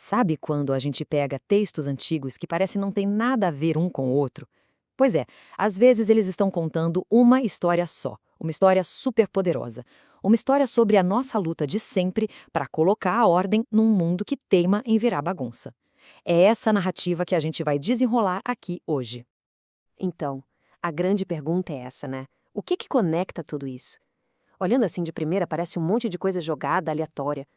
Sabe quando a gente pega textos antigos que parecem não ter nada a ver um com o outro? Pois é, às vezes eles estão contando uma história só, uma história super poderosa, uma história sobre a nossa luta de sempre para colocar a ordem num mundo que teima em virar bagunça. É essa narrativa que a gente vai desenrolar aqui hoje. Então, a grande pergunta é essa, né? O que conecta tudo isso? Olhando assim de primeira, parece um monte de coisa jogada, aleatória.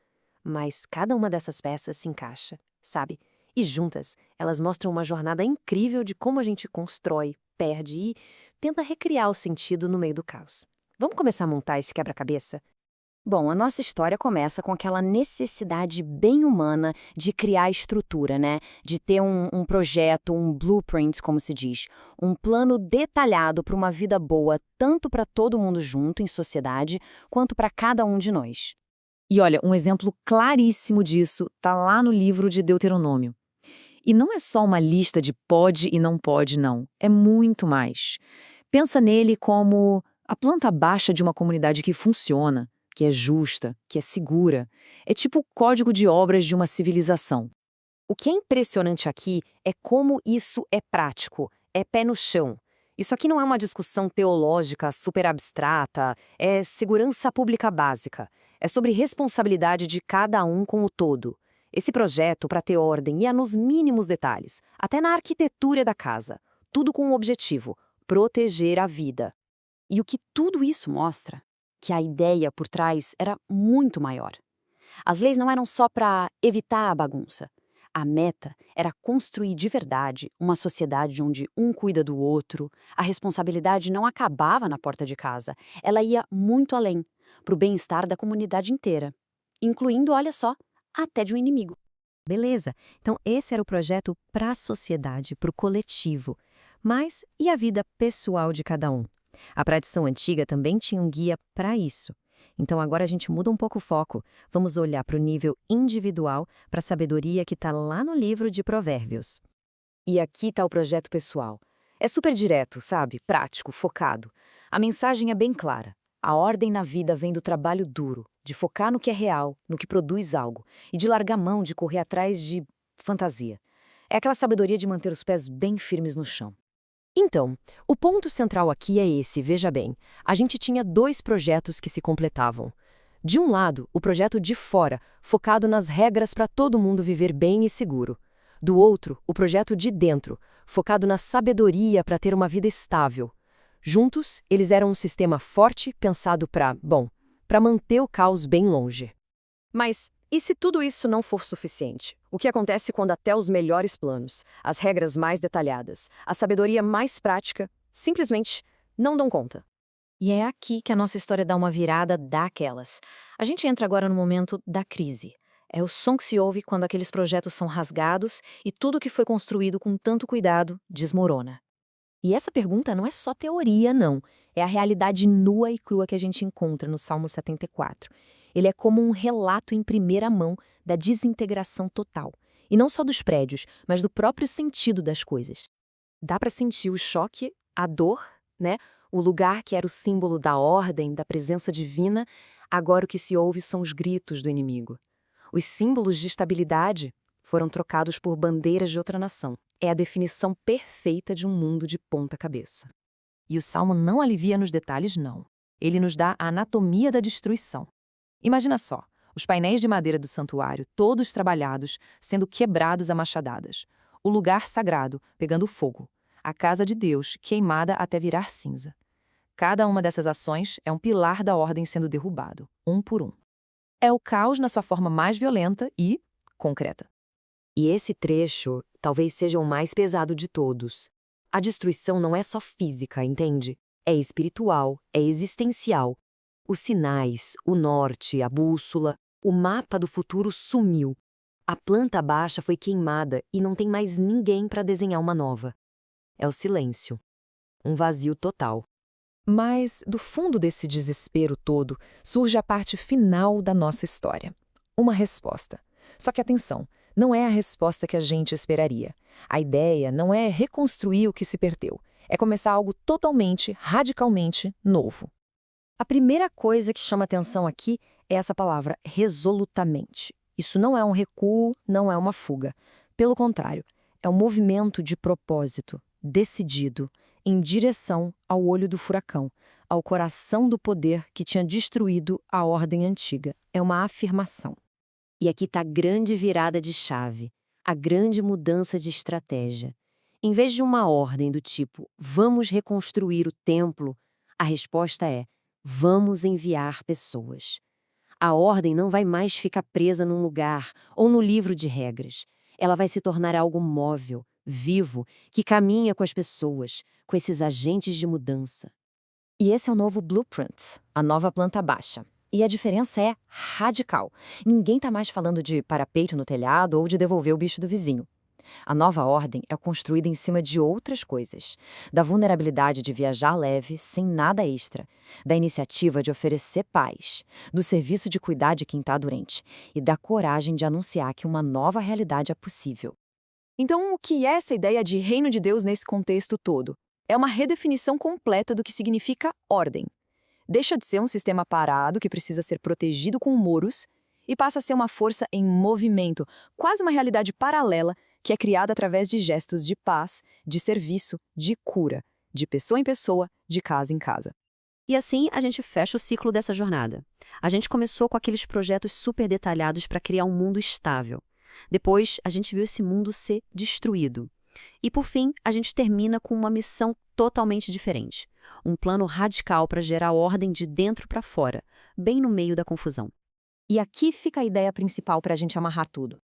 Mas cada uma dessas peças se encaixa, sabe? E juntas, elas mostram uma jornada incrível de como a gente constrói, perde e tenta recriar o sentido no meio do caos. Vamos começar a montar esse quebra-cabeça? Bom, a nossa história começa com aquela necessidade bem humana de criar estrutura, né? De ter um projeto, um blueprint, como se diz. Um plano detalhado para uma vida boa, tanto para todo mundo junto em sociedade, quanto para cada um de nós. E olha, um exemplo claríssimo disso está lá no livro de Deuteronômio. E não é só uma lista de pode e não pode, não. É muito mais. Pensa nele como a planta baixa de uma comunidade que funciona, que é justa, que é segura. É tipo o código de obras de uma civilização. O que é impressionante aqui é como isso é prático, é pé no chão. Isso aqui não é uma discussão teológica super abstrata, é segurança pública básica. É sobre responsabilidade de cada um com o todo. Esse projeto, para ter ordem, ia nos mínimos detalhes, até na arquitetura da casa. Tudo com um objetivo: proteger a vida. E o que tudo isso mostra? Que a ideia por trás era muito maior. As leis não eram só para evitar a bagunça. A meta era construir de verdade uma sociedade onde um cuida do outro. A responsabilidade não acabava na porta de casa, ela ia muito além, para o bem-estar da comunidade inteira, incluindo, olha só, até de um inimigo. Beleza, então esse era o projeto para a sociedade, para o coletivo. Mas e a vida pessoal de cada um? A tradição antiga também tinha um guia para isso. Então agora a gente muda um pouco o foco. Vamos olhar para o nível individual, para a sabedoria que está lá no livro de Provérbios. E aqui está o projeto pessoal. É super direto, sabe? Prático, focado. A mensagem é bem clara. A ordem na vida vem do trabalho duro, de focar no que é real, no que produz algo, e de largar mão de correr atrás de fantasia. É aquela sabedoria de manter os pés bem firmes no chão. Então, o ponto central aqui é esse, veja bem. A gente tinha dois projetos que se completavam. De um lado, o projeto de fora, focado nas regras para todo mundo viver bem e seguro. Do outro, o projeto de dentro, focado na sabedoria para ter uma vida estável. Juntos, eles eram um sistema forte pensado para manter o caos bem longe. Mas e se tudo isso não for suficiente? O que acontece quando até os melhores planos, as regras mais detalhadas, a sabedoria mais prática, simplesmente não dão conta? E é aqui que a nossa história dá uma virada daquelas. A gente entra agora no momento da crise. É o som que se ouve quando aqueles projetos são rasgados e tudo que foi construído com tanto cuidado desmorona. E essa pergunta não é só teoria, não. É a realidade nua e crua que a gente encontra no Salmo 74. Ele é como um relato em primeira mão da desintegração total. E não só dos prédios, mas do próprio sentido das coisas. Dá para sentir o choque, a dor, né? O lugar que era o símbolo da ordem, da presença divina, agora o que se ouve são os gritos do inimigo. Os símbolos de estabilidade foram trocados por bandeiras de outra nação. É a definição perfeita de um mundo de ponta cabeça. E o Salmo não alivia nos detalhes, não. Ele nos dá a anatomia da destruição. Imagina só, os painéis de madeira do santuário, todos trabalhados, sendo quebrados a machadadas. O lugar sagrado, pegando fogo. A casa de Deus, queimada até virar cinza. Cada uma dessas ações é um pilar da ordem sendo derrubado, um por um. É o caos na sua forma mais violenta e concreta. E esse trecho talvez seja o mais pesado de todos. A destruição não é só física, entende? É espiritual, é existencial. Os sinais, o norte, a bússola, o mapa do futuro sumiu. A planta baixa foi queimada e não tem mais ninguém para desenhar uma nova. É o silêncio. Um vazio total. Mas, do fundo desse desespero todo, surge a parte final da nossa história. Uma resposta. Só que atenção, não é a resposta que a gente esperaria. A ideia não é reconstruir o que se perdeu. É começar algo totalmente, radicalmente novo. A primeira coisa que chama atenção aqui é essa palavra resolutamente. Isso não é um recuo, não é uma fuga. Pelo contrário, é um movimento de propósito, decidido, em direção ao olho do furacão, ao coração do poder que tinha destruído a ordem antiga. É uma afirmação. E aqui está a grande virada de chave, a grande mudança de estratégia. Em vez de uma ordem do tipo, vamos reconstruir o templo, a resposta é, vamos enviar pessoas. A ordem não vai mais ficar presa num lugar ou no livro de regras. Ela vai se tornar algo móvel, vivo, que caminha com as pessoas, com esses agentes de mudança. E esse é o novo Blueprint, a nova planta baixa. E a diferença é radical. Ninguém está mais falando de parapeito no telhado ou de devolver o bicho do vizinho. A nova ordem é construída em cima de outras coisas. Da vulnerabilidade de viajar leve, sem nada extra. Da iniciativa de oferecer paz. Do serviço de cuidar de quem está doente. E da coragem de anunciar que uma nova realidade é possível. Então, o que é essa ideia de reino de Deus nesse contexto todo? É uma redefinição completa do que significa ordem. Deixa de ser um sistema parado que precisa ser protegido com muros e passa a ser uma força em movimento, quase uma realidade paralela que é criada através de gestos de paz, de serviço, de cura, de pessoa em pessoa, de casa em casa. E assim a gente fecha o ciclo dessa jornada. A gente começou com aqueles projetos super detalhados para criar um mundo estável. Depois, a gente viu esse mundo ser destruído. E, por fim, a gente termina com uma missão totalmente diferente. Um plano radical para gerar ordem de dentro para fora, bem no meio da confusão. E aqui fica a ideia principal para a gente amarrar tudo.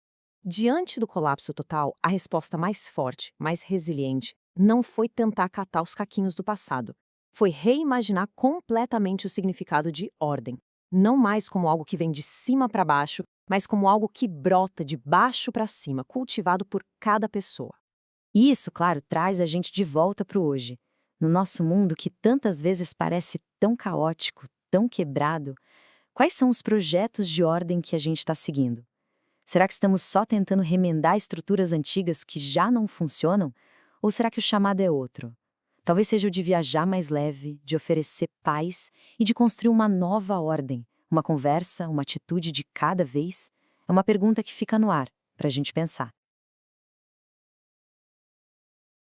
Diante do colapso total, a resposta mais forte, mais resiliente, não foi tentar catar os caquinhos do passado. Foi reimaginar completamente o significado de ordem. Não mais como algo que vem de cima para baixo, mas como algo que brota de baixo para cima, cultivado por cada pessoa. E isso, claro, traz a gente de volta para o hoje. No nosso mundo que tantas vezes parece tão caótico, tão quebrado, quais são os projetos de ordem que a gente está seguindo? Será que estamos só tentando remendar estruturas antigas que já não funcionam? Ou será que o chamado é outro? Talvez seja o de viajar mais leve, de oferecer paz e de construir uma nova ordem, uma conversa, uma atitude de cada vez? É uma pergunta que fica no ar, para a gente pensar.